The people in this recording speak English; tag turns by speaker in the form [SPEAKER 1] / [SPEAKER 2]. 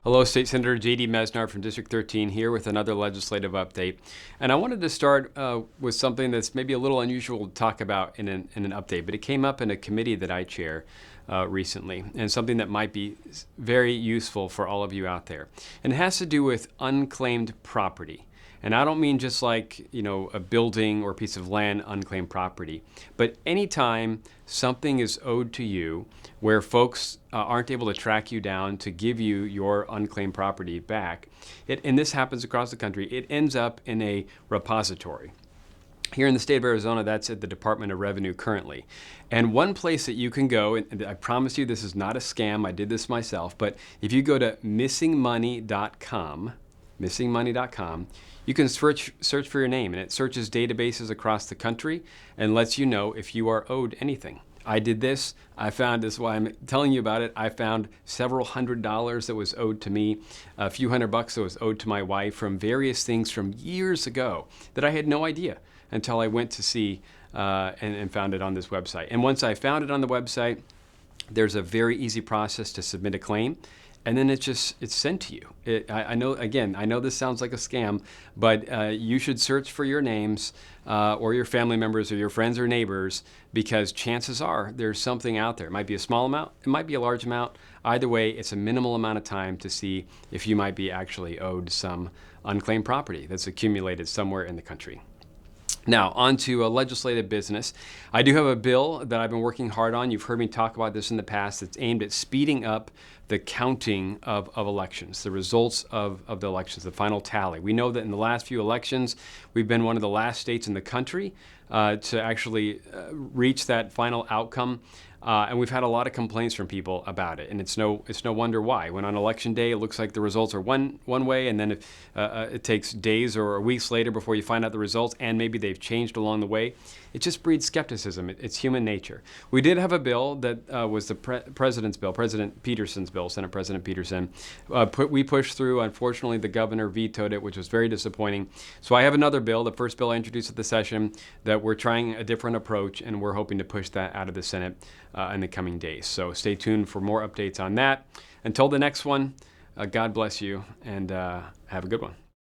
[SPEAKER 1] Hello, State Senator J.D. Mesnar from District 13 here with another legislative update. And I wanted to start with something that's maybe a little unusual to talk about in an update, but it came up in a committee that I chair recently, and something that might be very useful for all of you out there. And it has to do with unclaimed property. And I don't mean just like, a building or a piece of land, unclaimed property, but anytime something is owed to you where folks aren't able to track you down to give you your unclaimed property back, and this happens across the country, it ends up in a repository. Here in the state of Arizona, that's at the Department of Revenue currently. And one place that you can go, and I promise you this is not a scam, I did this myself, but if you go to missingmoney.com, you can search for your name, and it searches databases across the country and lets you know if you are owed anything. I did this. I found this, why I'm telling you about it. I found several $100s that was owed to me, a few $100 that was owed to my wife from various things from years ago that I had no idea until I went to see and found it on this website. And once I found it on the website, there's a very easy process to submit a claim. And then it's sent to you. I know this sounds like a scam, but you should search for your names or your family members or your friends or neighbors, because chances are there's something out there. It might be a small amount, it might be a large amount. Either way, it's a minimal amount of time to see if you might be actually owed some unclaimed property that's accumulated somewhere in the country. Now, on to legislative business. I do have a bill that I've been working hard on. You've heard me talk about this in the past. It's aimed at speeding up the counting of elections, the results of the elections, the final tally. We know that in the last few elections, we've been one of the last states in the country to actually reach that final outcome. And we've had a lot of complaints from people about it, and it's no wonder why. When on election day, it looks like the results are one way, and then it takes days or weeks later before you find out the results, and maybe they've changed along the way. It just breeds skepticism. It's human nature. We did have a bill that was the president's bill, President Peterson's bill, Senate President Peterson. We pushed through. Unfortunately, the governor vetoed it, which was very disappointing. So I have another bill, the first bill I introduced at the session, that we're trying a different approach, and we're hoping to push that out of the Senate in the coming days. So stay tuned for more updates on that. Until the next one, God bless you, and have a good one.